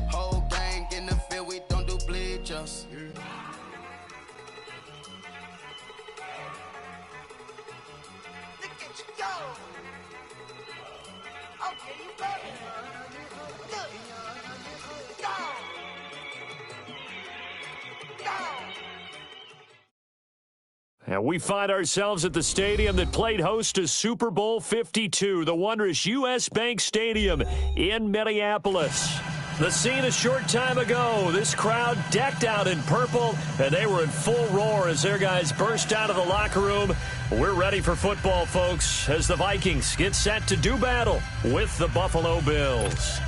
Whole gang in the field, we don't do bleachers. Look at you go. Okay, you got it. Look. Go. Go. And we find ourselves at the stadium that played host to Super Bowl 52, the wondrous U.S. Bank Stadium in Minneapolis. The scene a short time ago, this crowd decked out in purple, and they were in full roar as their guys burst out of the locker room. We're ready for football, folks, as the Vikings get set to do battle with the Buffalo Bills.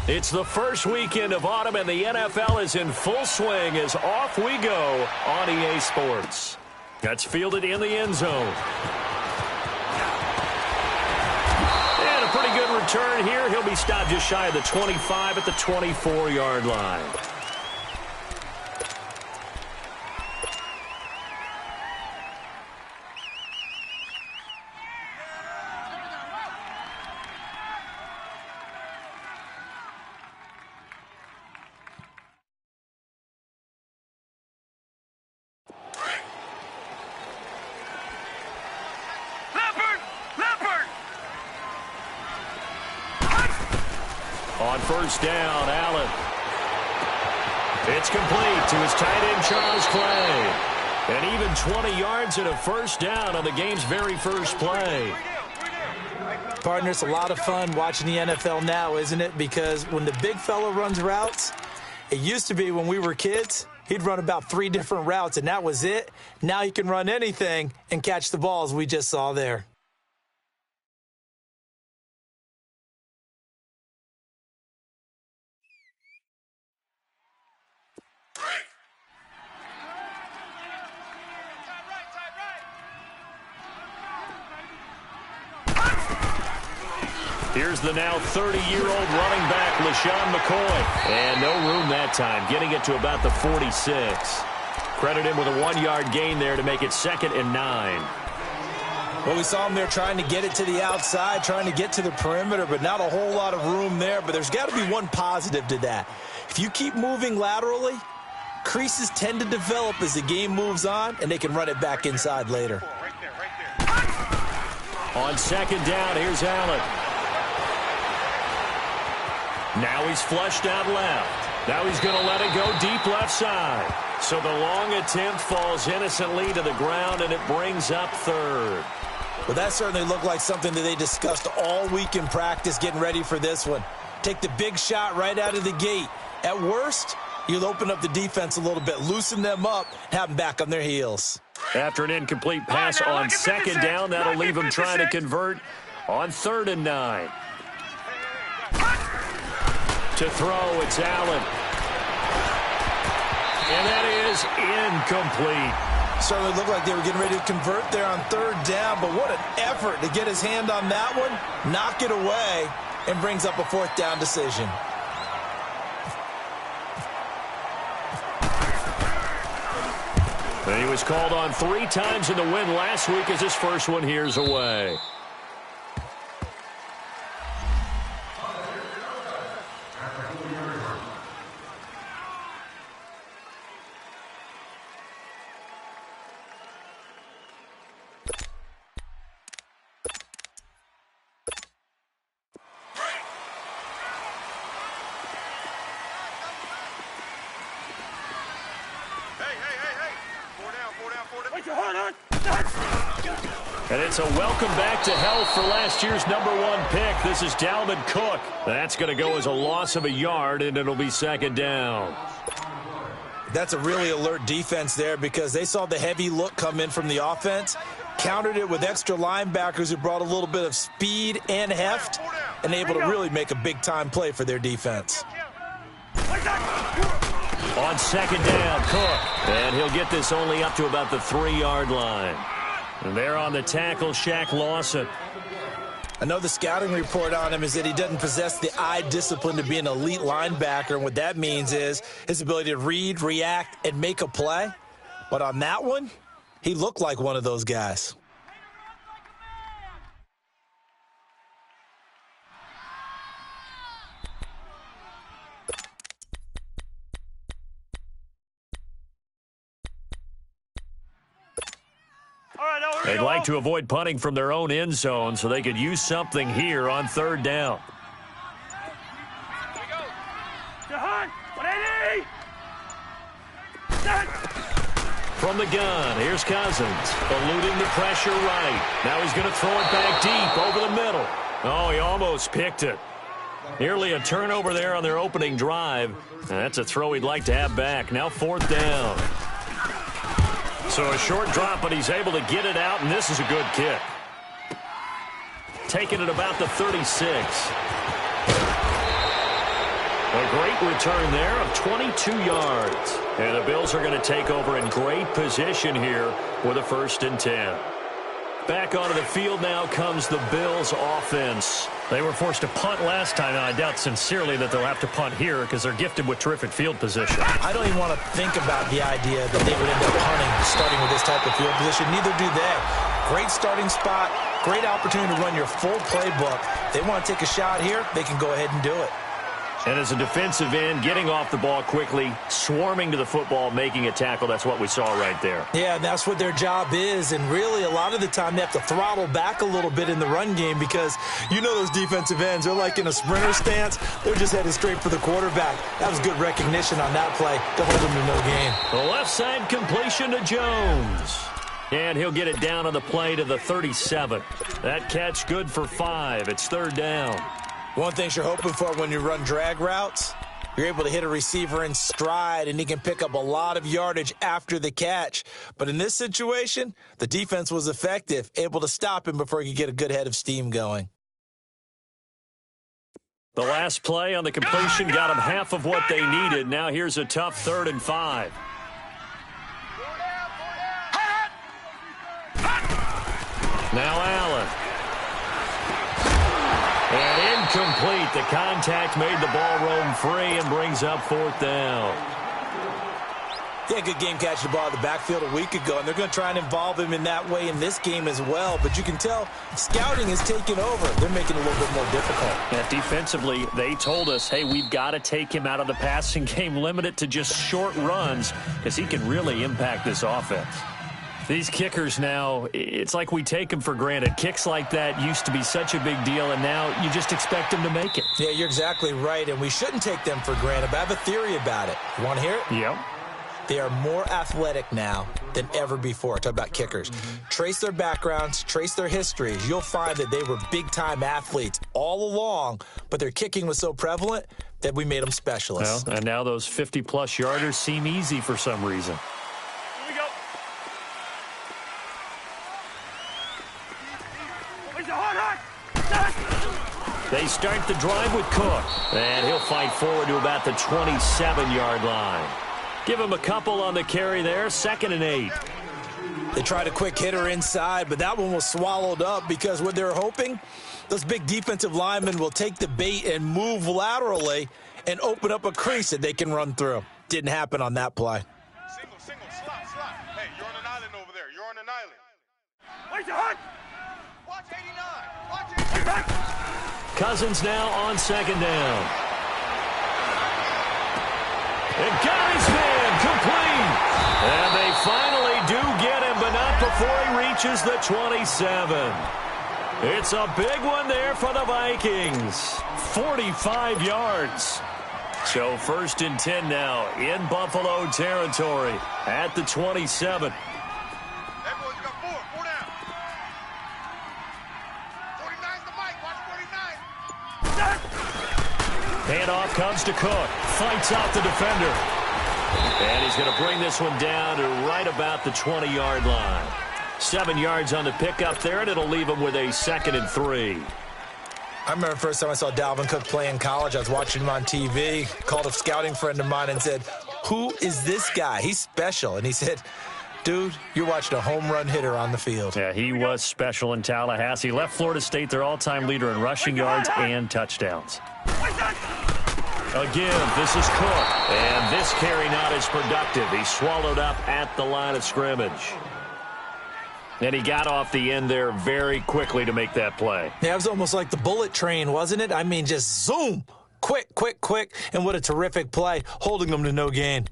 It's the first weekend of autumn, and the NFL is in full swing as off we go on EA Sports. That's fielded in the end zone. And a pretty good return here. He'll be stopped just shy of the 25 at the 24-yard line. On first down, Allen. It's complete to his tight end, Charles Clay. And even 20 yards and a first down on the game's very first play. Partner, it's a lot of fun watching the NFL now, isn't it? Because when the big fella runs routes, it used to be when we were kids, he'd run about 3 different routes, and that was it. Now he can run anything and catch the balls we just saw there. Here's the now 30-year-old running back, LaShawn McCoy. And no room that time, getting it to about the 46. Credit him with a 1-yard gain there to make it 2nd and 9. Well, we saw him there trying to get it to the outside, trying to get to the perimeter, but not a whole lot of room there. But there's got to be one positive to that. If you keep moving laterally, creases tend to develop as the game moves on, and they can run it back inside later. On 2nd down, here's Allen. Now he's flushed out left. Now he's going to let it go deep left side. So the long attempt falls innocently to the ground, and it brings up 3rd. Well, that certainly looked like something that they discussed all week in practice, getting ready for this one. Take the big shot right out of the gate. At worst, you'll open up the defense a little bit, loosen them up, have them back on their heels. After an incomplete pass on 2nd down, that'll leave him trying to convert on 3rd and 9. To throw, it's Allen. And that is incomplete. Certainly looked like they were getting ready to convert there on 3rd down, but what an effort to get his hand on that one, knock it away, and brings up a 4th down decision. And he was called on 3 times in the win last week as his first one here's away. And it's a welcome back to health for last year's #1 pick. This is Dalvin Cook. That's going to go as a loss of a yard, and it'll be 2nd down. That's a really alert defense there because they saw the heavy look come in from the offense, countered it with extra linebackers who brought a little bit of speed and heft, and able to really make a big-time play for their defense. On 2nd down, Cook. And he'll get this only up to about the 3-yard line. And there on the tackle, Shaq Lawson. I know the scouting report on him is that he doesn't possess the eye discipline to be an elite linebacker, and what that means is his ability to read, react, and make a play. But on that one, He looked like one of those guys. They'd like to avoid punting from their own end zone so they could use something here on third down. From the gun, here's Cousins, eluding the pressure right. Now he's going to throw it back deep over the middle. Oh, he almost picked it. Nearly a turnover there on their opening drive. And that's a throw he'd like to have back. Now fourth down. So a short drop, but he's able to get it out, and this is a good kick. Taking it about the 36. A great return there of 22 yards. And the Bills are going to take over in great position here with a 1st and 10. Back onto the field now comes the Bills offense. They were forced to punt last time, and I doubt sincerely that they'll have to punt here because they're gifted with terrific field position. I don't even want to think about the idea that they would end up punting starting with this type of field position. Neither do they. Great starting spot, great opportunity to run your full playbook. They want to take a shot here, they can go ahead and do it. And as a defensive end, getting off the ball quickly, swarming to the football, making a tackle, that's what we saw right there. Yeah, and that's what their job is. And really, a lot of the time, they have to throttle back a little bit in the run game because you know those defensive ends, they're like in a sprinter stance. They're just headed straight for the quarterback. That was good recognition on that play to hold them to no gain. The left side completion to Jones. And he'll get it down on the play to the 37. That catch good for 5. It's third down. One thing you're hoping for when you run drag routes, you're able to hit a receiver in stride, and he can pick up a lot of yardage after the catch. But in this situation, the defense was effective, able to stop him before he could get a good head of steam going. The last play on the completion got them half of what they needed. Now here's a tough 3rd and 5. Now Allen. And incomplete. The contact made the ball roam free and brings up 4th down. He had a good game catching the ball in the backfield a week ago, and they're going to try and involve him in that way in this game as well. But you can tell scouting is taking over. They're making it a little bit more difficult. Yeah, defensively, they told us, hey, we've got to take him out of the passing game, limit it to just short runs because he can really impact this offense. These kickers now, it's like we take them for granted. Kicks like that used to be such a big deal, and now you just expect them to make it. Yeah, you're exactly right, and we shouldn't take them for granted, but I have a theory about it. You want to hear it? Yep. They are more athletic now than ever before. Talk about kickers. Trace their backgrounds, trace their histories. You'll find that they were big-time athletes all along, but their kicking was so prevalent that we made them specialists. Well, and now those 50-plus yarders seem easy for some reason. They start the drive with Cook, and he'll fight forward to about the 27-yard line. Give him a couple on the carry there, 2nd and 8. They tried a quick hitter inside, but that one was swallowed up because what they're hoping, those big defensive linemen will take the bait and move laterally and open up a crease that they can run through. Didn't happen on that play. Single, slot. Hey, you're on an island over there. You're on an island. Where's your heart? Watch 89. Watch 89. Cousins now on 2nd down. And got his man complete. And they finally do get him, but not before he reaches the 27. It's a big one there for the Vikings. 45 yards. So 1st and 10 now in Buffalo territory at the 27. Handoff comes to Cook. Fights out the defender. And he's going to bring this one down to right about the 20-yard line. 7 yards on the pickup there, and it'll leave him with a 2nd and 3. I remember the first time I saw Dalvin Cook play in college. I was watching him on TV. Called a scouting friend of mine and said, "Who is this guy? He's special." And he said, "Dude, you're watching a home run hitter on the field." Yeah, he was special in Tallahassee. Left Florida State their all-time leader in rushing yards and touchdowns. Again, this is Cook. And this carry not as productive. He's swallowed up at the line of scrimmage. And he got off the end there very quickly to make that play. Yeah, it was almost like the bullet train, wasn't it? I mean, just zoom. Quick, quick, quick. And what a terrific play, holding them to no gain.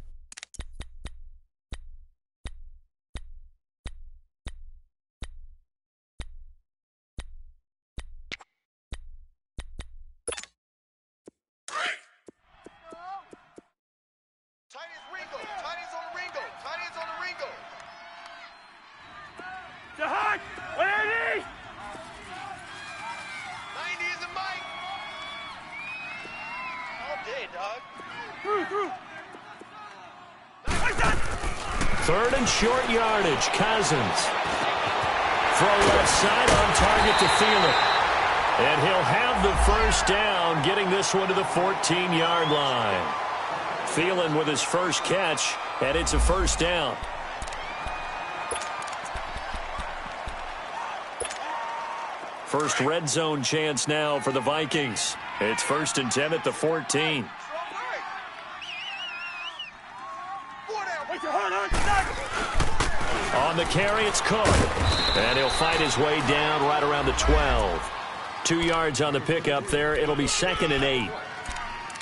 Third and short yardage. Cousins. Throw left side on target to Thielen. And he'll have the first down, getting this one to the 14-yard line. Thielen with his first catch, and it's a first down. First red zone chance now for the Vikings. It's 1st and 10 at the 14. On the carry, it's Cook. And he'll fight his way down right around the 12. 2 yards on the pickup there. It'll be 2nd and 8.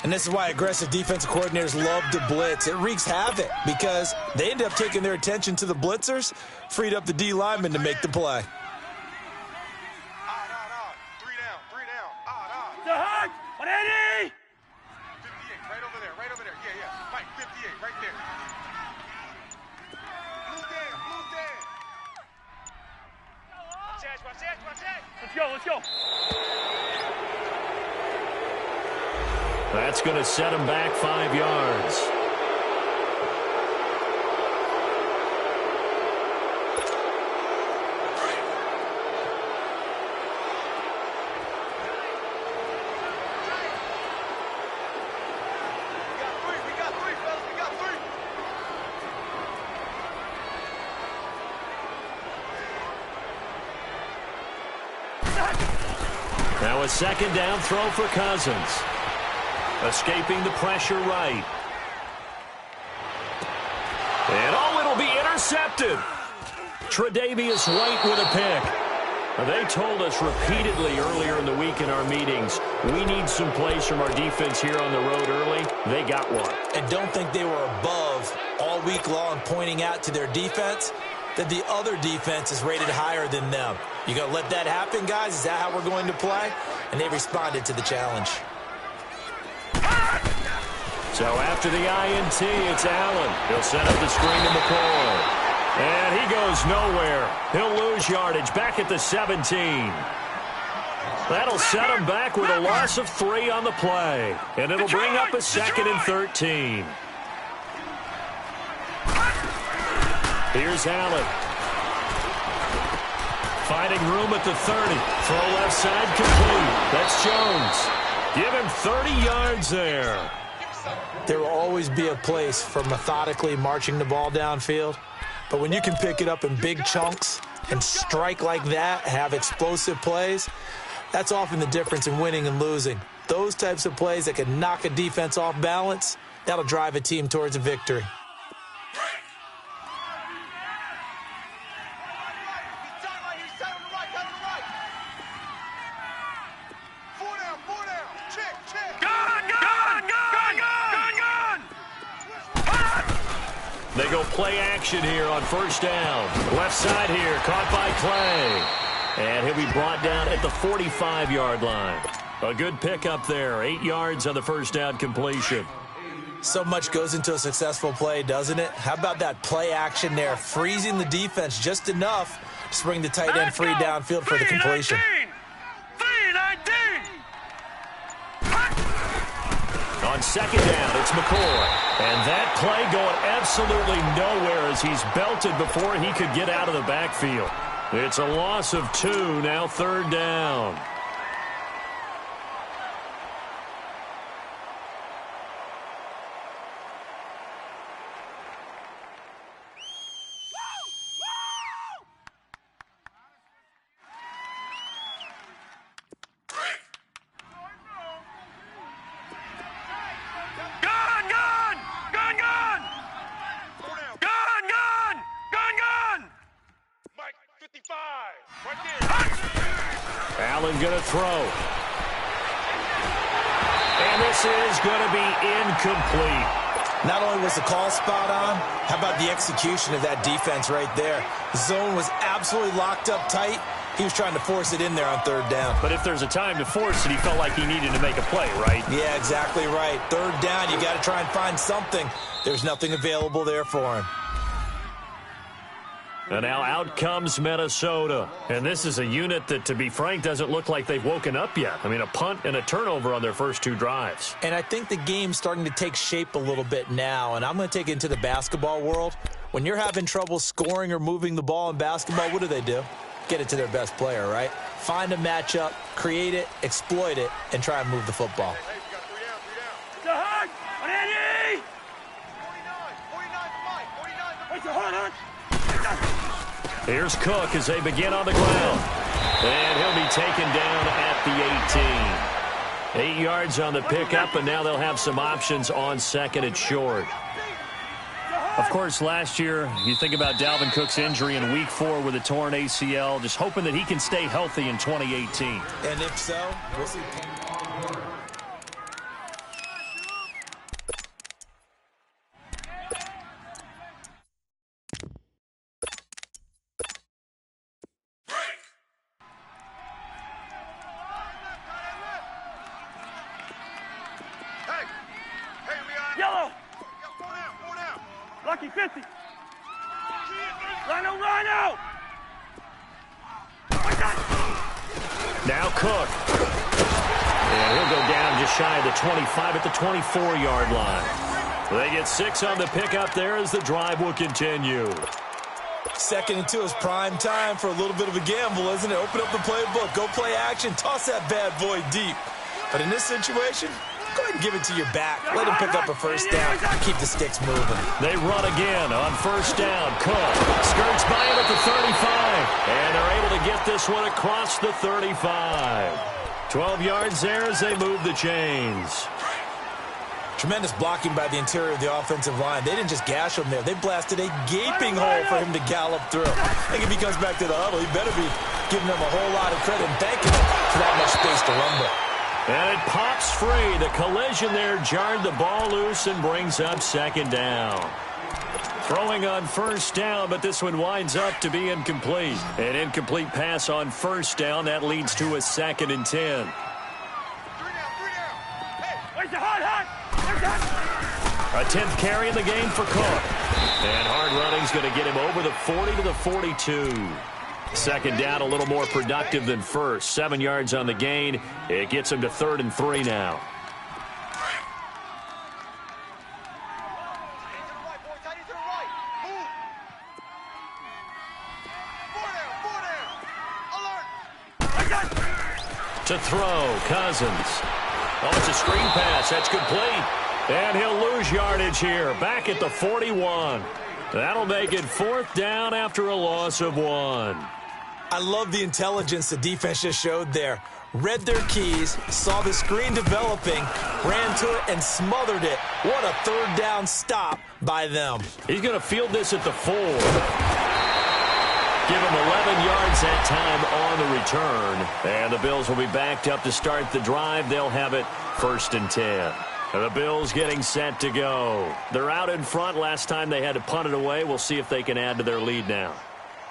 And this is why aggressive defensive coordinators love to blitz. It wreaks havoc because they end up taking their attention to the blitzers, freed up the D lineman to make the play. The hug! 180! 58, right over there, right over there. Yeah, yeah. Mike, 58, right there. Blue down, blue down. Let's go, let's go. That's going to set him back 5 yards. Now a 2nd down throw for Cousins. Escaping the pressure right. And it'll be intercepted. Tre'Davious White with a pick. They told us repeatedly earlier in the week in our meetings, we need some plays from our defense here on the road early. They got one. And don't think they were above all week long pointing out to their defense that the other defense is rated higher than them. You going to let that happen, guys? Is that how we're going to play? And they responded to the challenge. So after the INT, it's Allen. He'll set up the screen to McCoy. And he goes nowhere. He'll lose yardage back at the 17. That'll set him back with a loss of 3 on the play. And it'll bring up a 2nd and 13. Here's Allen. Finding room at the 30. Throw left side complete. That's Jones. Give him 30 yards there. There will always be a place for methodically marching the ball downfield. But when you can pick it up in big chunks and strike like that, have explosive plays, that's often the difference in winning and losing. Those types of plays that can knock a defense off balance, that'll drive a team towards a victory. They go play action here on 1st down. Left side here, caught by Clay. And he'll be brought down at the 45-yard line. A good pickup there, 8 yards on the 1st down completion. So much goes into a successful play, doesn't it? How about that play action there, freezing the defense just enough to bring the tight end free downfield for the completion. 3-19! On 2nd down, it's McCoy. And that play going absolutely nowhere as he's belted before he could get out of the backfield. It's a loss of 2, now 3rd down. Allen going to throw. And this is going to be incomplete. Not only was the call spot on, how about the execution of that defense right there? The zone was absolutely locked up tight. He was trying to force it in there on third down. But if there's a time to force it, he felt like he needed to make a play, right? Yeah, exactly right. Third down, you got to try and find something. There's nothing available there for him. And now out comes Minnesota. And this is a unit that, to be frank, doesn't look like they've woken up yet. I mean, a punt and a turnover on their first two drives. And I think the game's starting to take shape a little bit now. And I'm going to take it into the basketball world. When you're having trouble scoring or moving the ball in basketball, what do? Get it to their best player, right? Find a matchup, create it, exploit it, and try and move the football. Here's Cook as they begin on the ground. And he'll be taken down at the 18. 8 yards on the pickup, and now they'll have some options on second and short. Of course, last year, you think about Dalvin Cook's injury in Week 4 with a torn ACL, just hoping that he can stay healthy in 2018. And if so, we'll see. Yellow! Four down. Lucky 50. Rhino! Now Cook. And he'll go down just shy of the 25 at the 24-yard line. They get 6 on the pickup there as the drive will continue. 2nd and 2 is prime time for a little bit of a gamble, isn't it? Open up the playbook, go play action, toss that bad boy deep. But in this situation, go ahead and give it to your back. Let him pick up a first down. Keep the sticks moving. They run again on first down. Cook skirts by him at the 35. And they're able to get this one across the 35. 12 yards there as they move the chains. Tremendous blocking by the interior of the offensive line. They didn't just gash him there. They blasted a gaping hole for him to gallop through. I think if he comes back to the huddle, he better be giving them a whole lot of credit and thanking them for that much space to rumble. And it pops free. The collision there jarred the ball loose and brings up second down. Throwing on first down, but this one winds up to be incomplete. An incomplete pass on first down. That leads to a 2nd and 10. 3 down. Hey, where's the hot? A 10th carry in the game for Cook. And hard running's going to get him over the 40 to the 42. Second down, a little more productive than first. 7 yards on the gain. It gets him to 3rd and 3 now. To throw, Cousins. Oh, it's a screen pass. That's complete. And he'll lose yardage here. Back at the 41. That'll make it 4th down after a loss of 1. I love the intelligence the defense just showed there. Read their keys, saw the screen developing, ran to it, and smothered it. What a 3rd down stop by them. He's going to field this at the 4. Give him 11 yards that time on the return. And the Bills will be backed up to start the drive. They'll have it 1st and 10. And the Bills getting set to go. They're out in front. Last time they had to punt it away. We'll see if they can add to their lead now.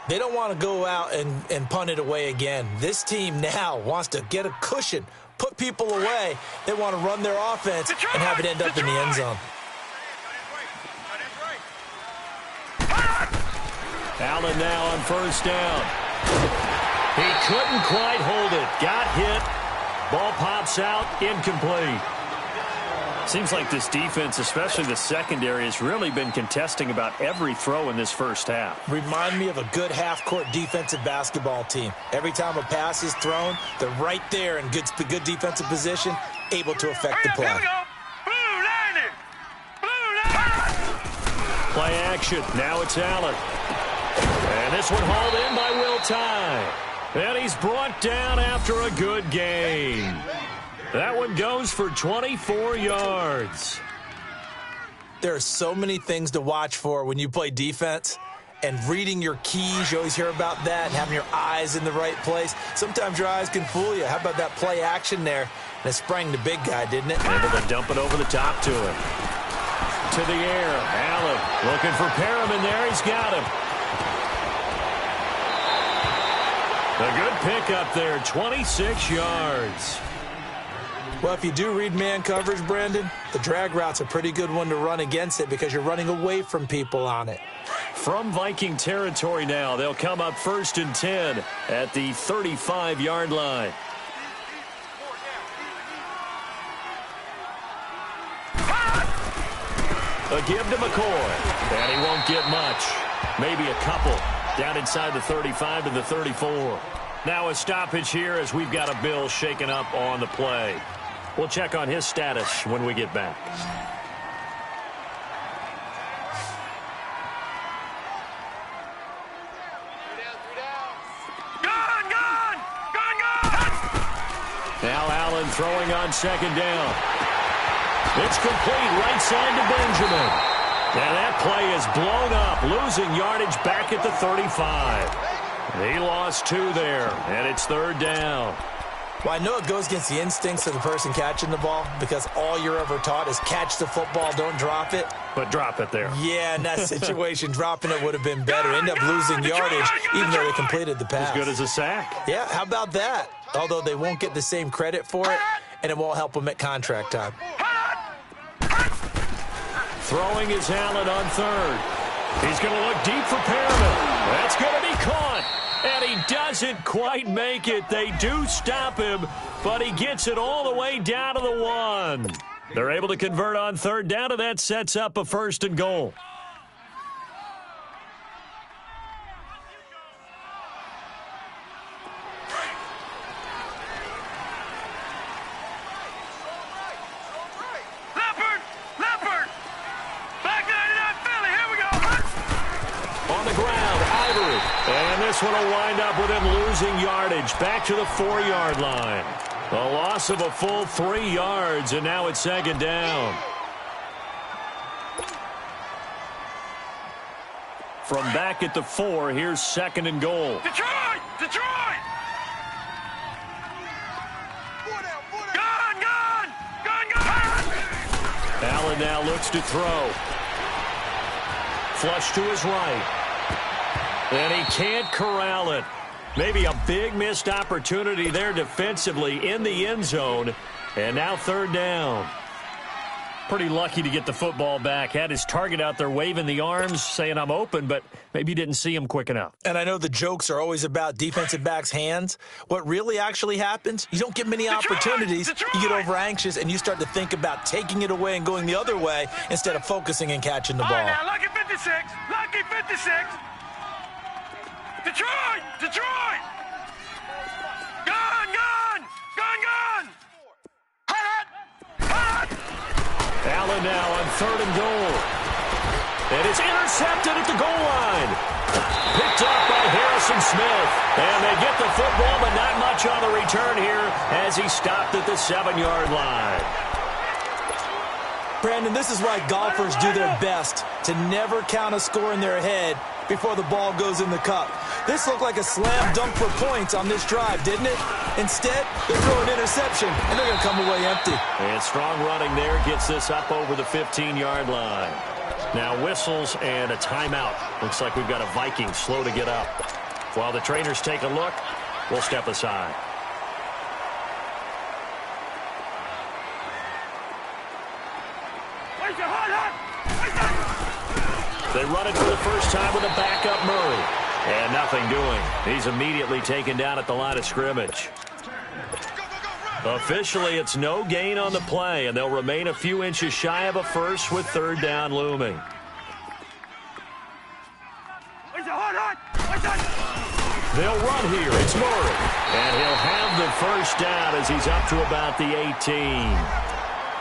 They don't want to go out and punt it away again. This team now wants to get a cushion, put people away. They want to run their offense and have it end up in the end zone. Allen now on first down. He couldn't quite hold it. Got hit. Ball pops out. Incomplete. Seems like this defense, especially the secondary, has really been contesting about every throw in this first half. Remind me of a good half-court defensive basketball team. Every time a pass is thrown, they're right there in good defensive position, able to affect the play. Here we go. Blue line. Play action. Now it's Allen. And this one hauled in by Will Tye. And he's brought down after a good gain. That one goes for 24 yards. There are so many things to watch for when you play defense, and reading your keys. You always hear about that, and having your eyes in the right place. Sometimes your eyes can fool you. How about that play action there? And it sprang the big guy, didn't it? Able to dump it over the top to him. To the air. Allen looking for Perriman there. He's got him. A good pickup there, 26 yards. Well, if you do read man coverage, Brandon, the drag route's a pretty good one to run against it because you're running away from people on it. From Viking territory now, they'll come up 1st and 10 at the 35-yard line. A give to McCoy, and he won't get much. Maybe a couple down inside the 35 to the 34. Now a stoppage here as we've got a Bill shaken up on the play. We'll check on his status when we get back. Now Allen throwing on 2nd down. It's complete right side to Benjamin. And that play is blown up, losing yardage back at the 35. He lost 2 there, and it's 3rd down. Well, I know it goes against the instincts of the person catching the ball because all you're ever taught is catch the football, don't drop it. But drop it there. Yeah, in that situation, dropping it would have been better. End up losing yardage, even though they completed the pass. As good as a sack. Yeah, how about that? Although they won't get the same credit for it, and it won't help them at contract time. Throwing is Allen on 3rd. He's going to look deep for Perriman. That's going to be caught. And he doesn't quite make it. They do stop him, but he gets it all the way down to the 1. They're able to convert on 3rd down, and that sets up a 1st and goal. This one will wind up with him losing yardage back to the 4-yard line. A loss of a full 3 yards, and now it's 2nd down. From back at the 4, here's 2nd and goal. Detroit! Detroit! Gun! Allen now looks to throw. Flush to his right. And he can't corral it. Maybe a big missed opportunity there defensively in the end zone. And now 3rd down. Pretty lucky to get the football back. Had his target out there waving the arms, saying I'm open, but maybe didn't see him quick enough. And I know the jokes are always about defensive backs' hands. What really actually happens, you don't get many opportunities. You get over anxious, and you start to think about taking it away and going the other way instead of focusing and catching the ball. All right, now, lucky 56. Lucky 56. Detroit! Detroit! Gun! Hot! Allen now on 3rd and goal. And it's intercepted at the goal line. Picked up by Harrison Smith. And they get the football, but not much on the return here as he stopped at the 7-yard line. Brandon, this is why golfers do their best to never count a score in their head before the ball goes in the cup. This looked like a slam dunk for points on this drive, didn't it? Instead, they throw an interception, and they're going to come away empty. And strong running there gets this up over the 15-yard line. Now whistles and a timeout. Looks like we've got a Viking slow to get up. While the trainers take a look, we'll step aside. They run it for the first time with a backup Murray. And nothing doing. He's immediately taken down at the line of scrimmage. Officially, it's no gain on the play, and they'll remain a few inches shy of a first with 3rd down looming. They'll run here. It's Murray. And he'll have the first down as he's up to about the 18.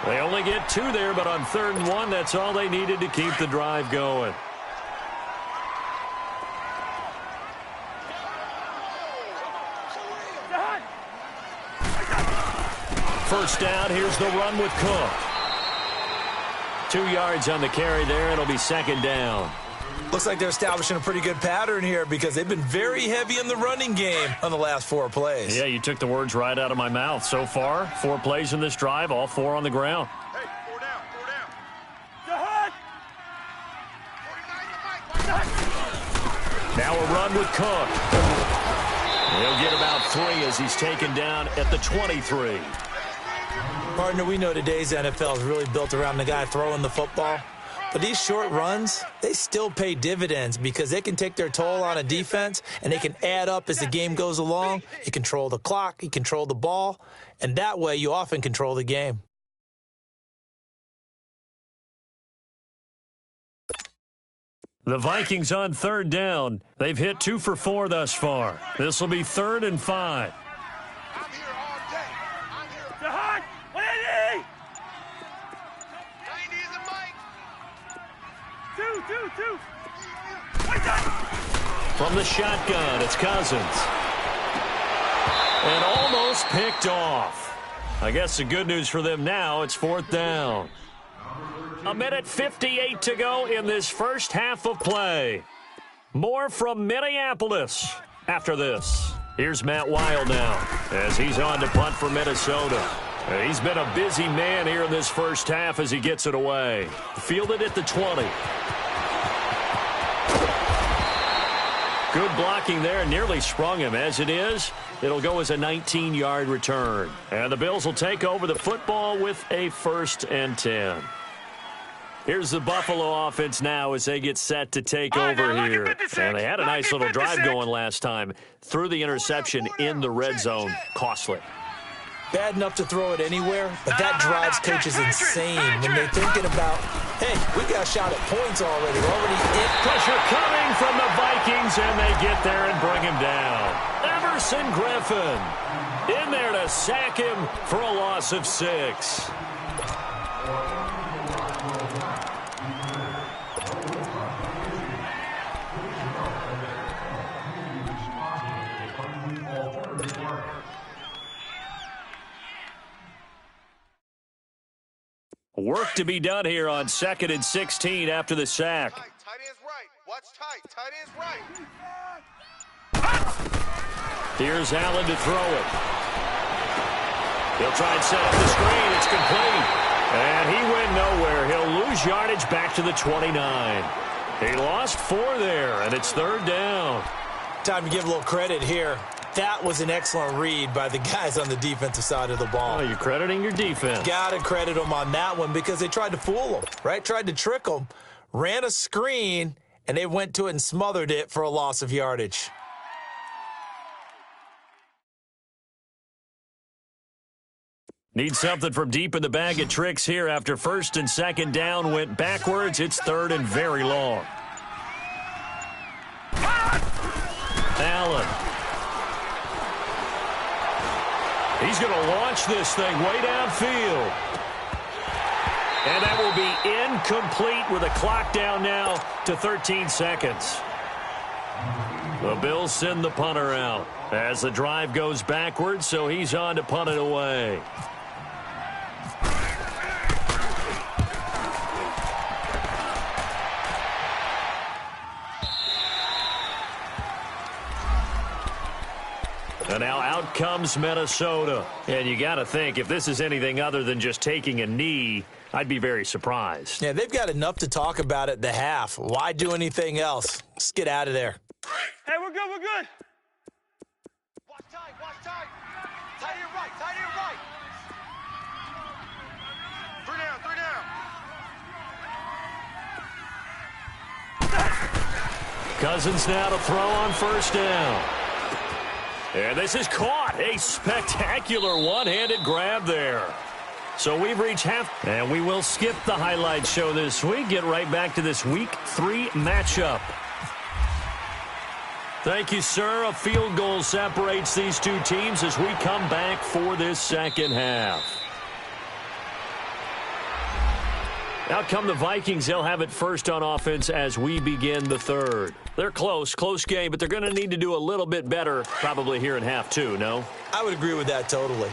They only get 2 there, but on 3rd and 1, that's all they needed to keep the drive going. First down, here's the run with Cook. 2 yards on the carry there, it'll be 2nd down. Looks like they're establishing a pretty good pattern here because they've been very heavy in the running game on the last 4 plays. Yeah, you took the words right out of my mouth. So far, 4 plays in this drive, all 4 on the ground. Hey, 4 down, 4 down. Now a run with Cook. He'll get about 3 as he's taken down at the 23. Partner, we know today's NFL is really built around the guy throwing the football. But these short runs, they still pay dividends because they can take their toll on a defense and they can add up as the game goes along. You control the clock, you control the ball, and that way you often control the game. The Vikings on 3rd down. They've hit 2 for 4 thus far. This will be 3rd and 5. I'm here all day. I'm here. Jahan, 180! 90 is a mic. Two. From the shotgun, it's Cousins. And almost picked off. I guess the good news for them now, it's 4th down. 1:58 to go in this first half of play. More from Minneapolis after this. Here's Matt Weil now as he's on to punt for Minnesota. He's been a busy man here in this first half as he gets it away. Fielded at the 20. Good blocking there, nearly sprung him. As it is, it'll go as a 19-yard return. And the Bills will take over the football with a 1st and 10. Here's the Buffalo offense now as they get set to take over here. And they had a nice little drive going last time. Threw the interception in the red zone. Costly. Bad enough to throw it anywhere, but that drives coaches insane when they're thinking about, hey, we got a shot at points already. We're already in. Pressure coming from the Vikings, and they get there and bring him down. Everson Griffin in there to sack him for a loss of 6. Work to be done here on 2nd and 16 after the sack. Tight end's right. Watch tight. Tight end's right. Here's Allen to throw it. He'll try and set up the screen. It's complete. And he went nowhere. He'll lose yardage back to the 29. He lost 4 there, and it's 3rd down. Time to give a little credit here. That was an excellent read by the guys on the defensive side of the ball. Oh, you're crediting your defense. Got to credit them on that one because they tried to fool them, right? Tried to trick them, ran a screen, and they went to it and smothered it for a loss of yardage. Need something from deep in the bag of tricks here after 1st and 2nd down went backwards. It's 3rd and very long. Allen. He's going to launch this thing way downfield. And that will be incomplete with a clock down now to 13 seconds. The Bills send the punter out as the drive goes backwards, so he's on to punt it away. And now out comes Minnesota. And you got to think, if this is anything other than just taking a knee, I'd be very surprised. Yeah, they've got enough to talk about at the half. Why do anything else? Let's get out of there. Hey, we're good. Watch tight. Tight end right. 3 down. Cousins now to throw on 1st down. And this is caught. A spectacular one-handed grab there. So we've reached half, and we will skip the highlight show this week. Get right back to this Week 3 matchup. Thank you, sir. A field goal separates these two teams as we come back for this second half. Out come the Vikings. They'll have it first on offense as we begin the 3rd. They're close game, but they're going to need to do a little bit better probably here in half 2, no? I would agree with that totally.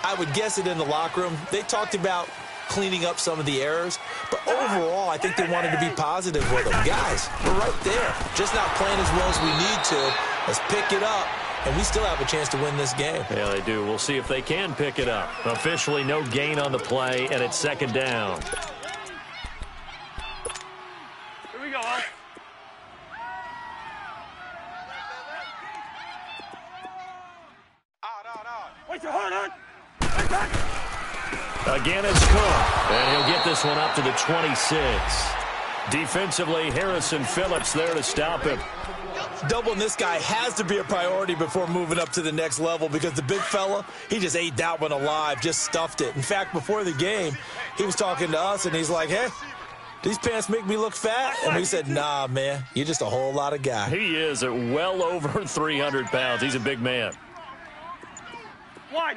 I would guess it in the locker room. They talked about cleaning up some of the errors. But overall, I think they wanted to be positive with them. Guys, we're right there. Just not playing as well as we need to. Let's pick it up. And we still have a chance to win this game. Yeah, they do. We'll see if they can pick it up. Officially no gain on the play, and it's second down. Here we go, Al. Wait your heart on. Again, it's Cook, and he'll get this one up to the 26. Defensively, Harrison Phillips there to stop him. Doubling this guy has to be a priority before moving up to the next level because the big fella, he just ate that one alive, just stuffed it. In fact, before the game, he was talking to us, and he's like, hey, these pants make me look fat? And we said, nah, man, you're just a whole lot of guy. He is at well over 300 pounds. He's a big man. Wide.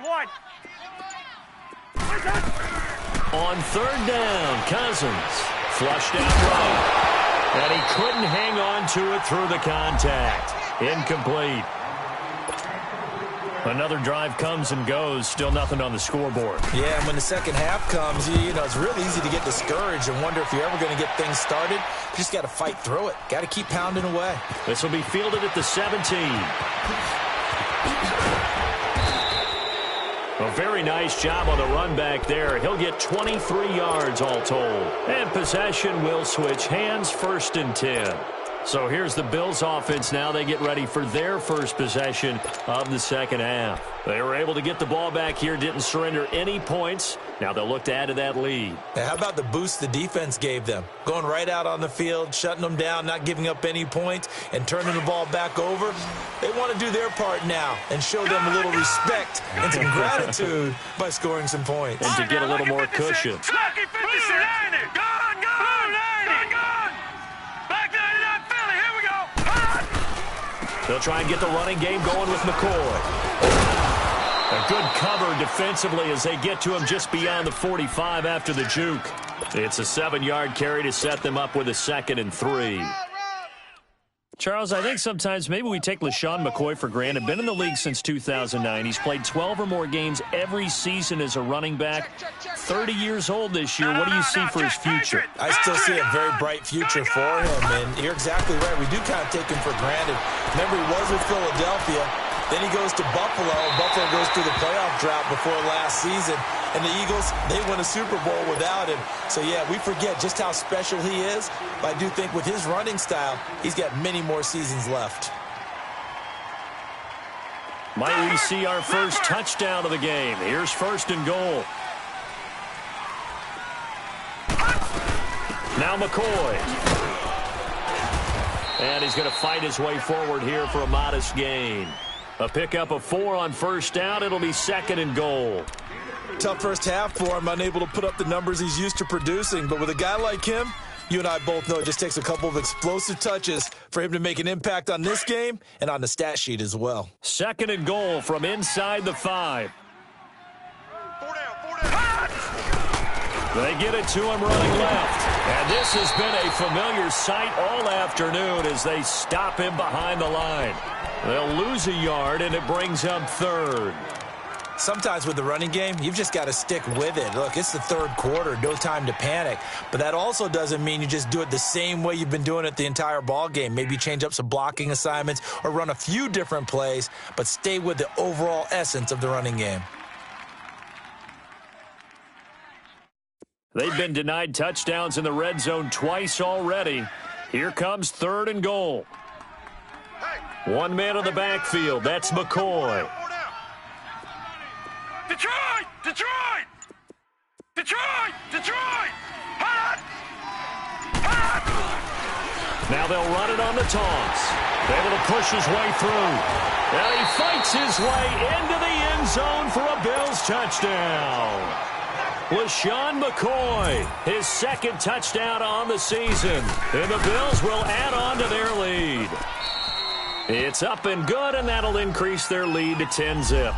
On third down, Cousins flushed out right. And he couldn't hang on to it through the contact. Incomplete. Another drive comes and goes. Still nothing on the scoreboard. Yeah, and when the second half comes, you know, it's really easy to get discouraged and wonder if you're ever going to get things started. You just got to fight through it. Got to keep pounding away. This will be fielded at the 17. A very nice job on the run back there. He'll get 23 yards all told. And possession will switch hands, 1st and 10. So here's the Bills offense now. They get ready for their first possession of the second half. They were able to get the ball back here, didn't surrender any points. Now they'll look to add to that lead. Now, how about the boost the defense gave them? Going right out on the field, shutting them down, not giving up any points, and turning the ball back over. They want to do their part now and show them a little respect and some gratitude by scoring some points. And to get a little more cushion. They'll try and get the running game going with McCoy. A good cover defensively as they get to him just beyond the 45 after the juke. It's a 7-yard carry to set them up with a 2nd and 3. Charles, I think sometimes maybe we take LeSean McCoy for granted. Been in the league since 2009. He's played 12 or more games every season as a running back. 30 years old this year. What do you see for his future? I still see a very bright future for him, and you're exactly right. We do kind of take him for granted. Remember, he was with Philadelphia. Then he goes to Buffalo, and Buffalo goes through the playoff drought before last season. And the Eagles, they win a Super Bowl without him. So, yeah, we forget just how special he is. But I do think with his running style, he's got many more seasons left. Might we see our first touchdown of the game? Here's 1st and goal. Now McCoy. And he's going to fight his way forward here for a modest gain. A pickup of 4 on 1st down. It'll be 2nd and goal. Tough first half for him, unable to put up the numbers he's used to producing. But with a guy like him, you and I both know it just takes a couple of explosive touches for him to make an impact on this game and on the stat sheet as well. 2nd and goal from inside the 5. 4 down. They get it to him running left. And this has been a familiar sight all afternoon as they stop him behind the line. They'll lose a yard, and it brings up 3rd. Sometimes with the running game, you've just got to stick with it. Look, it's the 3rd quarter, no time to panic. But that also doesn't mean you just do it the same way you've been doing it the entire ball game. Maybe change up some blocking assignments or run a few different plays, but stay with the overall essence of the running game. They've been denied touchdowns in the red zone twice already. Here comes 3rd and goal. One man in the backfield. That's McCoy. Detroit! Hot! Now they'll run it on the toss. Able to push his way through. And he fights his way into the end zone for a Bills touchdown. LeSean McCoy, his 2nd touchdown on the season. And the Bills will add on to their lead. It's up and good, and that'll increase their lead to 10-zip.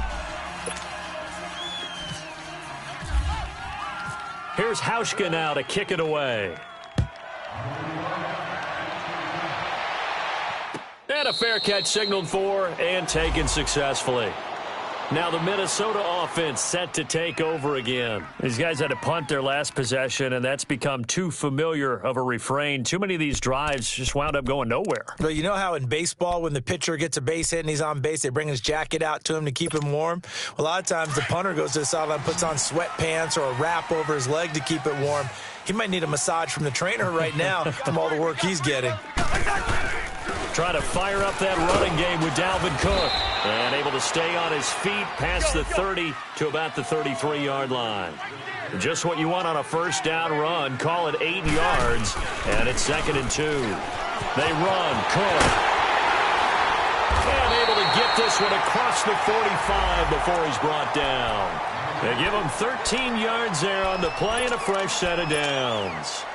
Here's Hauschka now to kick it away. And a fair catch signaled for and taken successfully. Now the Minnesota offense set to take over again. These guys had to punt their last possession, and that's become too familiar of a refrain. Too many of these drives just wound up going nowhere. Well, you know how in baseball when the pitcher gets a base hit and he's on base, they bring his jacket out to him to keep him warm? Well, a lot of times the punter goes to the sideline, puts on sweatpants or a wrap over his leg to keep it warm. He might need a massage from the trainer right now from all the work he's getting. Trying to fire up that running game with Dalvin Cook. And able to stay on his feet past the 30 to about the 33-yard line. Just what you want on a first down run. Call it 8 yards. And it's 2nd and 2. They run. Cook. And able to get this one across the 45 before he's brought down. They give him 13 yards there on the play and a fresh set of downs.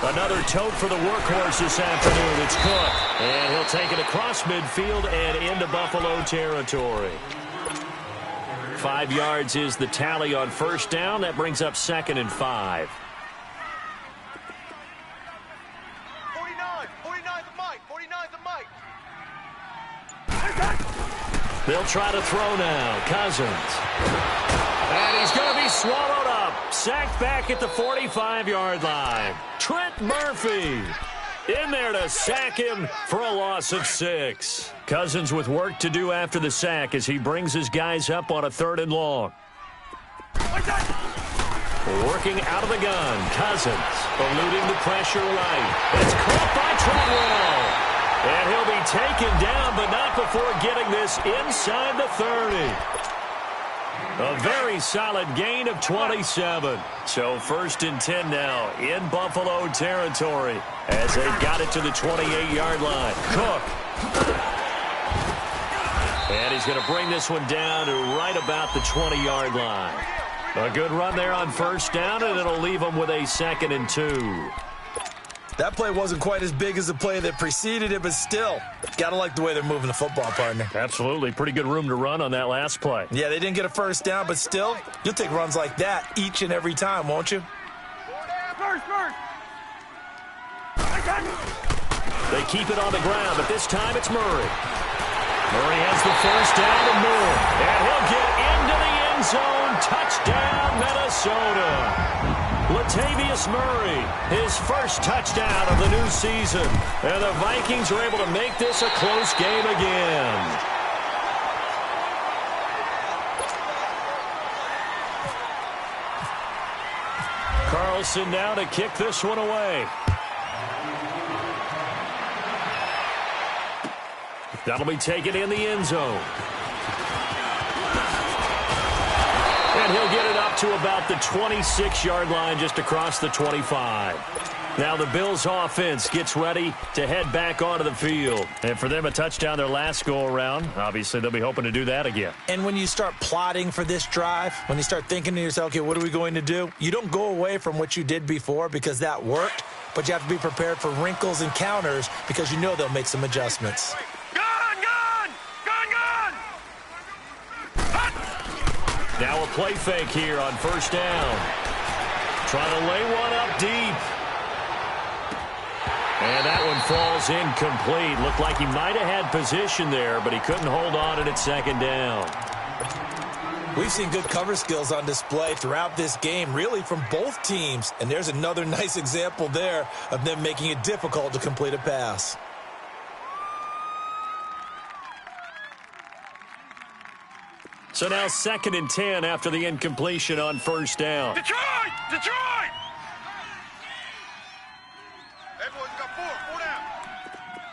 Another tote for the workhorse this afternoon. It's Cook. And he'll take it across midfield and into Buffalo territory. 5 yards is the tally on first down. That brings up 2nd and 5. 49 the mic. 49 the mic. They'll try to throw now. Cousins. And he's going to be swallowed up. Sacked back at the 45-yard line. Trent Murphy in there to sack him for a loss of 6. Cousins with work to do after the sack as he brings his guys up on a 3rd and long. Working out of the gun. Cousins eluding the pressure right. It's caught by Treadwell. And he'll be taken down, but not before getting this inside the 30. A very solid gain of 27. So 1st and 10 now in Buffalo territory as they've got it to the 28-yard line. Cook. And he's going to bring this one down to right about the 20-yard line. A good run there on first down, and it'll leave them with a 2nd and 2. That play wasn't quite as big as the play that preceded it, but still, got to like the way they're moving the football, partner. Absolutely. Pretty good room to run on that last play. Yeah, they didn't get a first down, but still, you'll take runs like that each and every time, won't you? They keep it on the ground, but this time it's Murray. Murray has the first down and more. And he'll get into the end zone. Touchdown, Minnesota. Latavius Murray, his first touchdown of the new season. And the Vikings are able to make this a close game again. Carlson now to kick this one away. That'll be taken in the end zone. And he'll get it up to about the 26-yard line just across the 25. Now the Bills offense gets ready to head back onto the field. And for them, a touchdown their last go-around. Obviously, they'll be hoping to do that again. And when you start plotting for this drive, when you start thinking to yourself, okay, what are we going to do? You don't go away from what you did before because that worked, but you have to be prepared for wrinkles and counters because you know they'll make some adjustments. Now a play fake here on first down. Trying to lay one up deep. And that one falls incomplete. Looked like he might have had position there, but he couldn't hold on and it's 2nd down. We've seen good cover skills on display throughout this game, really from both teams. And there's another nice example there of them making it difficult to complete a pass. So now 2nd and 10 after the incompletion on first down. Detroit! Detroit! Everyone's got 4 down.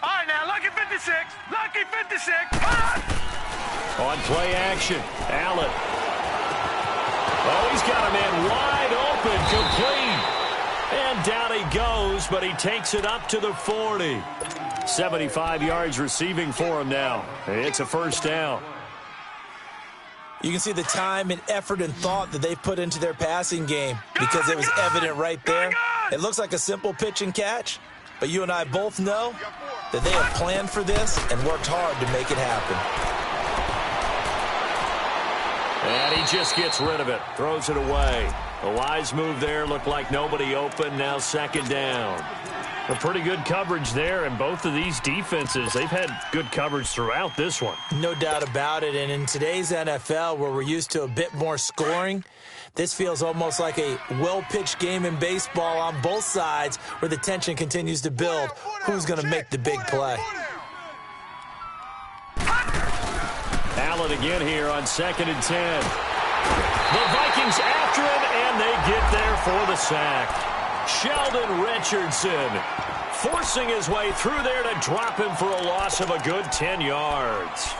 All right, now, lucky 56. Lucky 56. On play action, Allen. Oh, he's got a man wide open, complete. And down he goes, but he takes it up to the 40. 75 yards receiving for him now. It's a first down. You can see the time and effort and thought that they put into their passing game because it was evident right there. It looks like a simple pitch and catch, but you and I both know that they have planned for this and worked hard to make it happen. And he just gets rid of it, throws it away. A wise move there, looked like nobody open, now second down. A pretty good coverage there, and both of these defenses, they've had good coverage throughout this one. No doubt about it, and in today's NFL, where we're used to a bit more scoring, this feels almost like a well-pitched game in baseball on both sides where the tension continues to build. Who's going to make the big play? Allen again here on 2nd and 10. The Vikings after him, and they get there for the sack. Sheldon Richardson forcing his way through there to drop him for a loss of a good 10 yards.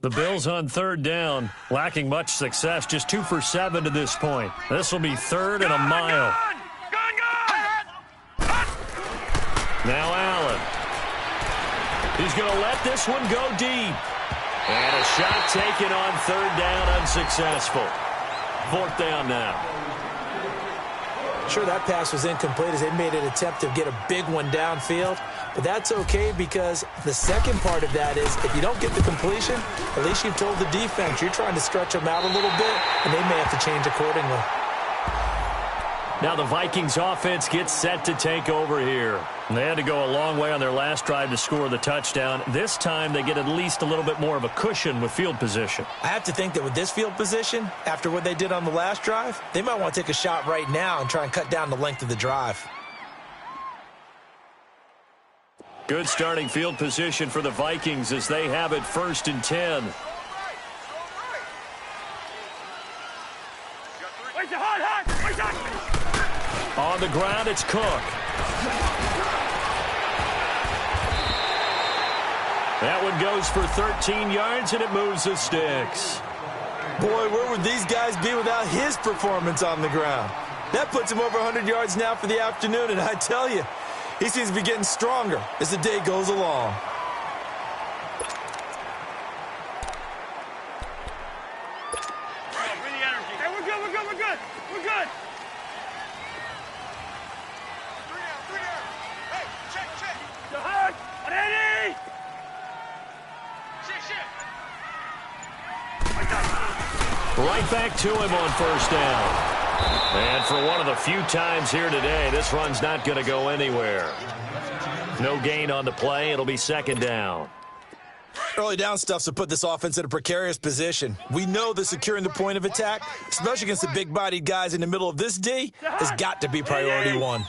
The Bills on 3rd down, lacking much success, just 2 for 7 to this point. This will be 3rd and a mile. Now Allen. He's going to let this one go deep. And a shot taken on 3rd down, unsuccessful. 4th down now. Sure, that pass was incomplete as they made an attempt to get a big one downfield. But that's okay because the second part of that is if you don't get the completion, at least you've told the defense you're trying to stretch them out a little bit, and they may have to change accordingly. Now the Vikings offense gets set to take over here. And they had to go a long way on their last drive to score the touchdown. This time they get at least a little bit more of a cushion with field position. I have to think that with this field position, after what they did on the last drive, they might want to take a shot right now and try and cut down the length of the drive. Good starting field position for the Vikings as they have it 1st and 10. On the ground, it's Cook. That one goes for 13 yards, and it moves the sticks. Boy, where would these guys be without his performance on the ground? That puts him over 100 yards now for the afternoon, and I tell you, he seems to be getting stronger as the day goes along. Right back to him on 1st down. And for one of the few times here today, this run's not going to go anywhere. No gain on the play. It'll be 2nd down. Early down stuff's to put this offense in a precarious position. We know that securing the point of attack, especially against the big-bodied guys in the middle of this D, has got to be priority one.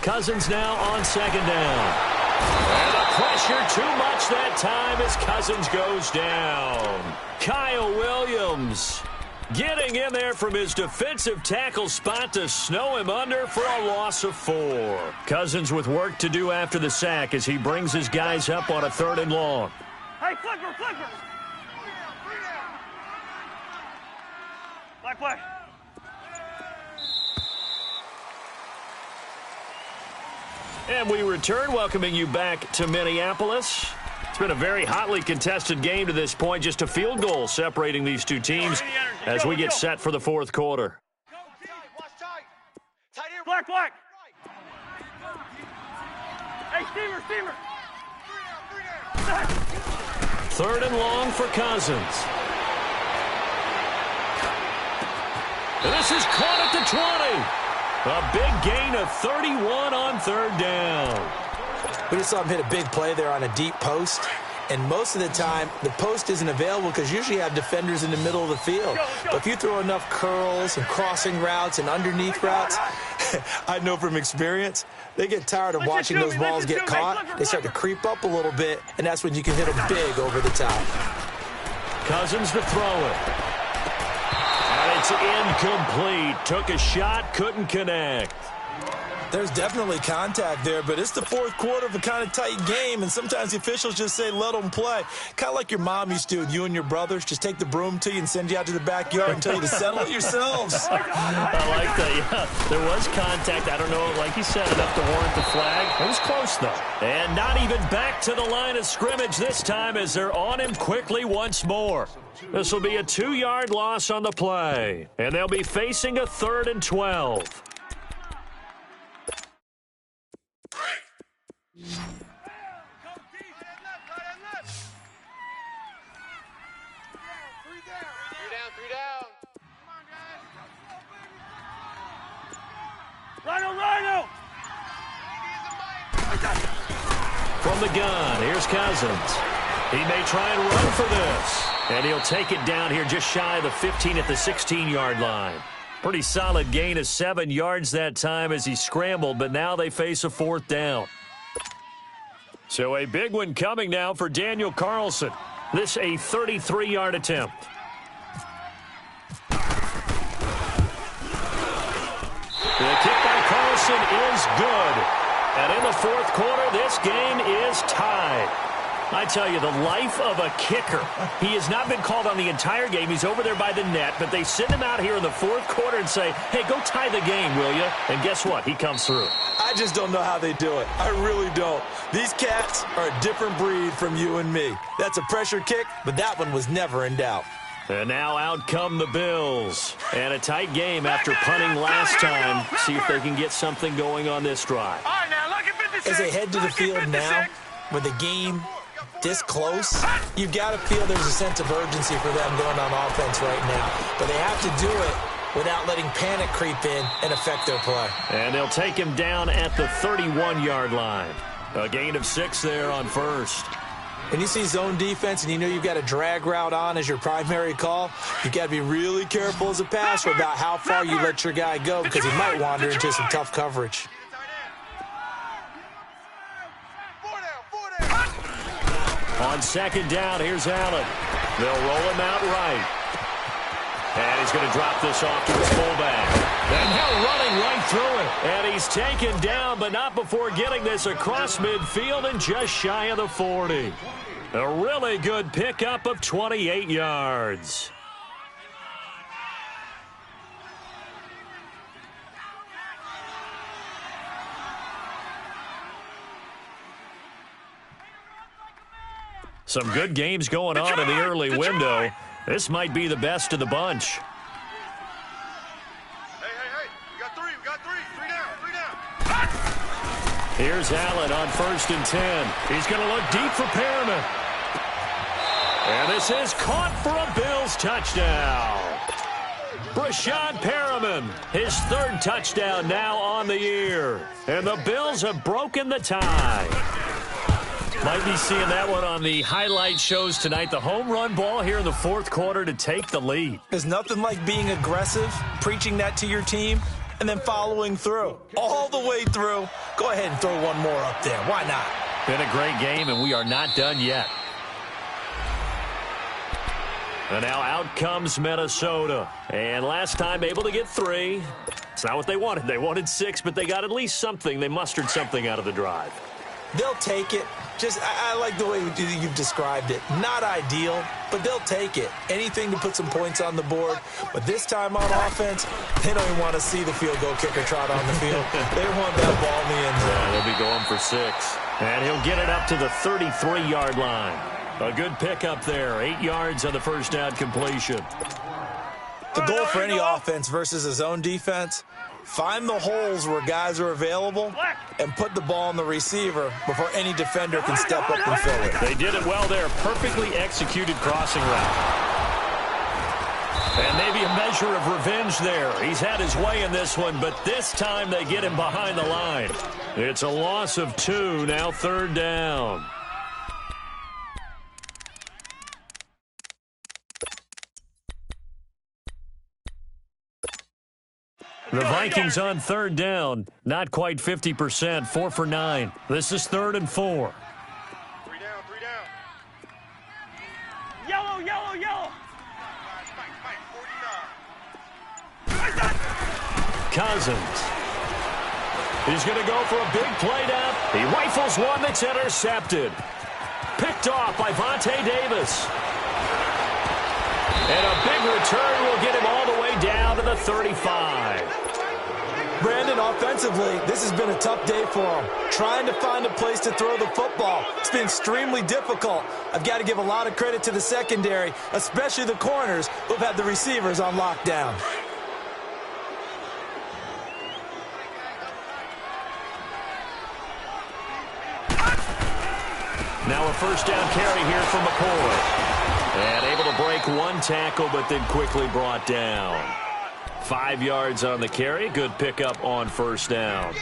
Cousins now on 2nd down. And the pressure too much that time as Cousins goes down. Kyle Williams getting in there from his defensive tackle spot to snow him under for a loss of 4. Cousins with work to do after the sack as he brings his guys up on a 3rd and long. Hey, flipper! Play. And we return, welcoming you back to Minneapolis. It's been a very hotly contested game to this point. Just a field goal separating these two teams as we get set for the 4th quarter. Black. Hey, steamer. 3rd and long for Cousins. And this is caught at the 20. A big gain of 31 on 3rd down. We just saw him hit a big play there on a deep post. And most of the time, the post isn't available because usually you have defenders in the middle of the field. But if you throw enough curls and crossing routes and underneath routes, I know from experience, they get tired of watching those balls get caught. They start to creep up a little bit, and that's when you can hit them big over the top. Cousins to throw it. And it's incomplete. Took a shot, couldn't connect. There's definitely contact there, but it's the fourth quarter of a kind of tight game, and sometimes the officials just say, let them play. Kind of like your mom used to, and you and your brothers just take the broom to you and send you out to the backyard and tell you to settle it yourselves. I like that, yeah. There was contact. I don't know, like you said, enough to warrant the flag. It was close, though. And not even back to the line of scrimmage this time as they're on him quickly once more. This will be a 2-yard loss on the play, and they'll be facing a 3rd and 12. Rhino! From the gun, here's Cousins. He may try and run for this. And he'll take it down here just shy of the 15 at the 16-yard line. Pretty solid gain of 7 yards that time as he scrambled, but now they face a 4th down. So a big one coming now for Daniel Carlson. This a 33-yard attempt. The kick by Carlson is good. And in the 4th quarter, this game is tied. I tell you, the life of a kicker. He has not been called on the entire game. He's over there by the net, but they send him out here in the 4th quarter and say, hey, go tie the game, will you? And guess what? He comes through. I just don't know how they do it. I really don't. These cats are a different breed from you and me. That's a pressure kick, but that one was never in doubt. And now out come the Bills. And a tight game after punting last time. See if they can get something going on this drive. All right, now, look at 56. As they head to the field now, with the game this close, you've got to feel there's a sense of urgency for them going on offense right now. But they have to do it without letting panic creep in and affect their play. And they'll take him down at the 31-yard line. A gain of 6 there on first. When you see zone defense and you know you've got a drag route on as your primary call, you've got to be really careful as a passer about how far you let your guy go because he might wander into some tough coverage. On 2nd down, here's Allen. They'll roll him out right. And he's going to drop this off to his fullback. And now running right through it. And he's taken down, but not before getting this across midfield and just shy of the 40. A really good pickup of 28 yards. Some good games going on in the early window. This might be the best of the bunch. Hey, we got three. Three down. Here's Allen on 1st and 10. He's going to look deep for Perriman. And this is caught for a Bills touchdown. Brashad Perriman, his 3rd touchdown now on the year. And the Bills have broken the tie. Might be seeing that one on the highlight shows tonight. The home run ball here in the 4th quarter to take the lead. There's nothing like being aggressive, preaching that to your team, and then following through. All the way through. Go ahead and throw one more up there. Why not? Been a great game, and we are not done yet. And now out comes Minnesota. And last time able to get 3. It's not what they wanted. They wanted 6, but they got at least something. They mustered something out of the drive. They'll take it. I like the way you've described it. Not ideal, but they'll take it. Anything to put some points on the board. But this time on offense, they don't even want to see the field goal kicker trot on the field. They want that ball in the end zone. Yeah, they'll be going for 6. And he'll get it up to the 33-yard line. A good pickup there. 8 yards on the first down completion. The goal for any offense versus a zone defense, find the holes where guys are available and put the ball on the receiver before any defender can step up and fill it. They did it well there. Perfectly executed crossing route. And maybe a measure of revenge there. He's had his way in this one, but this time they get him behind the line. It's a loss of 2, now 3rd down. The Vikings on 3rd down. Not quite 50%. 4 for 9. This is 3rd and 4. 3 down. Yellow. Spike, 49. Cousins. He's going to go for a big play down. He rifles one that's intercepted. Picked off by Vontae Davis. And a big return will get him all the way down to the 35. Brandon, offensively, this has been a tough day for him. Trying to find a place to throw the football. It's been extremely difficult. I've got to give a lot of credit to the secondary, especially the corners who've had the receivers on lockdown. Now a first down carry here from McCoy. And able to break one tackle, but then quickly brought down. 5 yards on the carry. Good pickup on first down.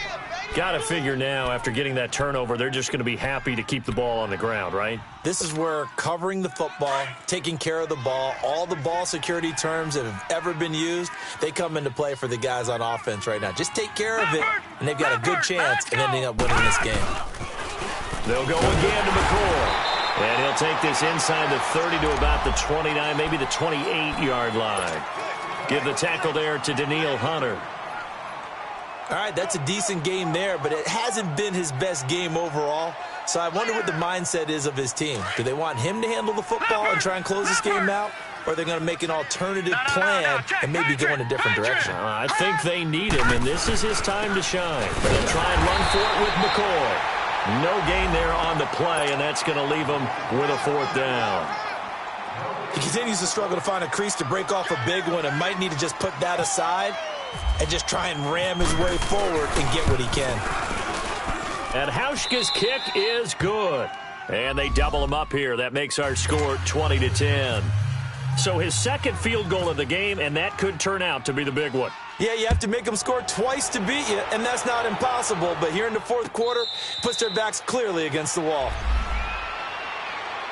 Got to figure now, after getting that turnover, they're just going to be happy to keep the ball on the ground, right? This is where covering the football, taking care of the ball, all the ball security terms that have ever been used, they come into play for the guys on offense right now. Just take care of it, and they've got a good chance of ending up winning this game. They'll go again to McCoy. And he'll take this inside the 30 to about the 29, maybe the 28-yard line. Give the tackle there to Daniil Hunter. All right, that's a decent game there, but it hasn't been his best game overall. So I wonder what the mindset is of his team. Do they want him to handle the football and try and close this game out? Or are they going to make an alternative plan and maybe go in a different direction? I think they need him, and this is his time to shine. They'll try and run for it with McCoy. No gain there on the play, and that's going to leave him with a fourth down. He continues to struggle to find a crease to break off a big one and might need to just put that aside and just try and ram his way forward and get what he can. And Hauschka's kick is good. And they double him up here. That makes our score 20-10. So his second field goal of the game, and that could turn out to be the big one. Yeah, you have to make them score twice to beat you, and that's not impossible. But here in the fourth quarter, puts their backs clearly against the wall.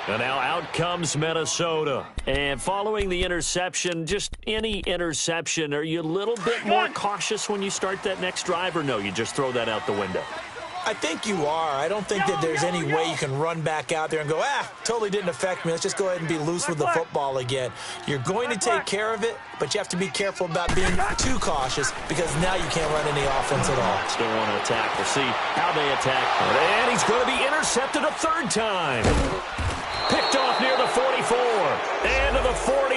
And now out comes Minnesota. And following the interception, just any interception, are you a little bit more cautious when you start that next drive, or no, you just throw that out the window? I think you are. I don't think that there's any way you can run back out there and go, totally didn't affect me. Let's just go ahead and be loose with the football again. You're going to take care of it, but you have to be careful about being too cautious because now you can't run any offense at all. Still want to attack. We'll see how they attack. And he's going to be intercepted a third time. Picked off near the 44 and to the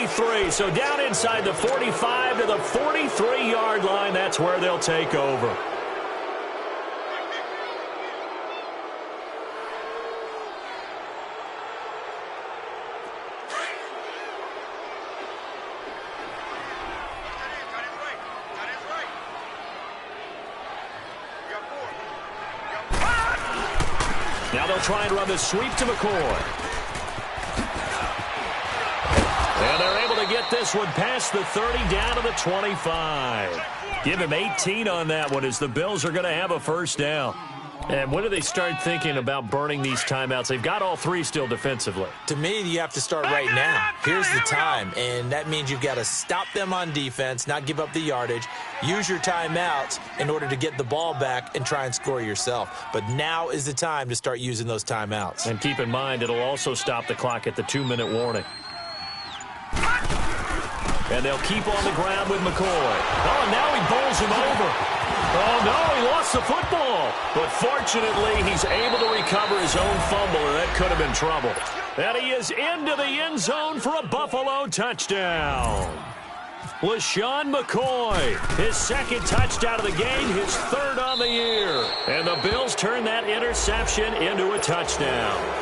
43. So down inside the 45 to the 43-yard line. That's where they'll take over. Now they'll try and run the sweep to McCoy. And they're able to get this one past the 30 down to the 25. Give him 18 on that one as the Bills are going to have a first down. And when do they start thinking about burning these timeouts? They've got all three still defensively. To me, you have to start right now. Here's the time, and that means you've got to stop them on defense, not give up the yardage, use your timeouts in order to get the ball back and try and score yourself. But now is the time to start using those timeouts. And keep in mind, it'll also stop the clock at the 2-minute warning. And they'll keep on the ground with McCoy. Oh, and now he bowls him over. Oh, no, he lost the football. But fortunately, he's able to recover his own fumble, and that could have been trouble. And he is into the end zone for a Buffalo touchdown. LaShawn McCoy, his second touchdown of the game, his third on the year. And the Bills turn that interception into a touchdown.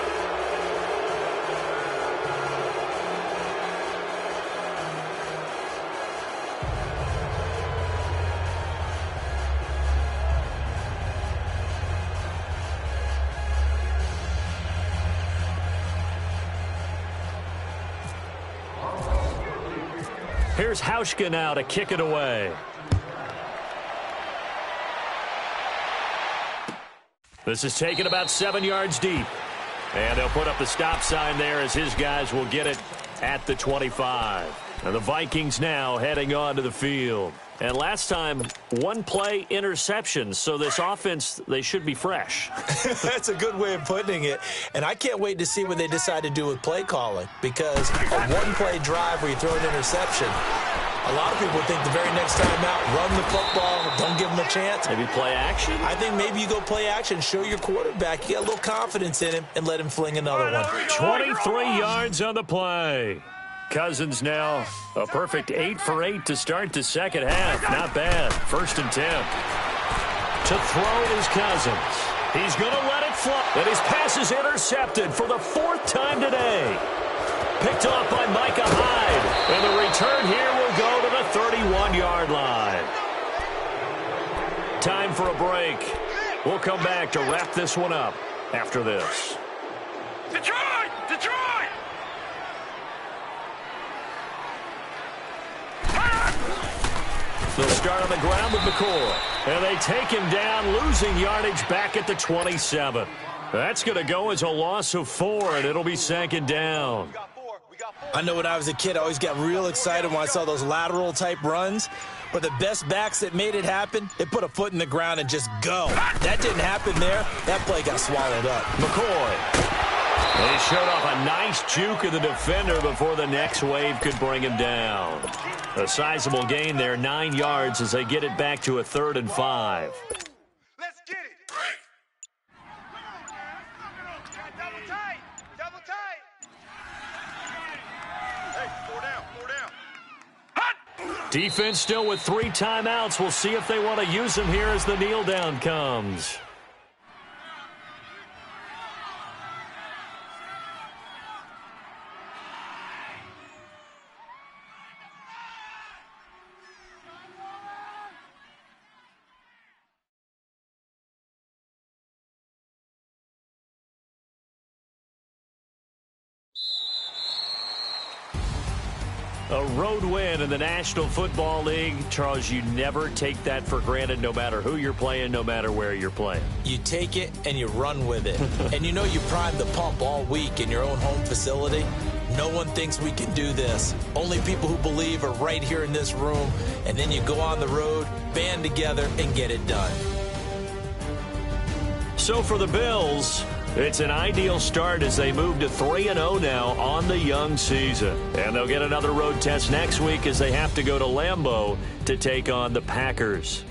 Here's Hauschka now to kick it away. This is taken about 7 yards deep. And they'll put up the stop sign there as his guys will get it at the 25. And the Vikings now heading on to the field. And last time, one play interception. So this offense, they should be fresh. That's a good way of putting it. And I can't wait to see what they decide to do with play calling. Because a one-play drive where you throw an interception, a lot of people think the very next time out, run the football, don't give them a chance? Maybe play action? I think maybe you go play action, show your quarterback, you got a little confidence in him, and let him fling another one. 23 yards on the play. Cousins now a perfect 8 for 8 to start the second half. Not bad. 1st and 10. To throw is Cousins. He's going to let it fly. And his pass is intercepted for the 4th time today. Picked off by Micah Hyde. And the return here will go to the 31-yard line. Time for a break. We'll come back to wrap this one up after this. Detroit! Detroit! They'll start on the ground with McCoy. And they take him down, losing yardage back at the 27. That's going to go as a loss of 4, and it'll be 2nd down. I know when I was a kid, I always got real excited when I saw those lateral-type runs. But the best backs that made it happen, they put a foot in the ground and just go. That didn't happen there. That play got swallowed up. McCoy. He showed off a nice juke of the defender before the next wave could bring him down. A sizable gain there, 9 yards as they get it back to a 3rd and 5. Let's get it. Double tight. Double tight. Hey, 4 down. 4 down. Defense still with 3 timeouts. We'll see if they want to use them here as the kneel down comes. A road win in the National Football League. Charles, you never take that for granted no matter who you're playing, no matter where you're playing. You take it and you run with it. And you know you primed the pump all week in your own home facility. No one thinks we can do this. Only people who believe are right here in this room. And then you go on the road, band together, and get it done. So for the Bills, it's an ideal start as they move to 3-0 now on the young season. And they'll get another road test next week as they have to go to Lambeau to take on the Packers.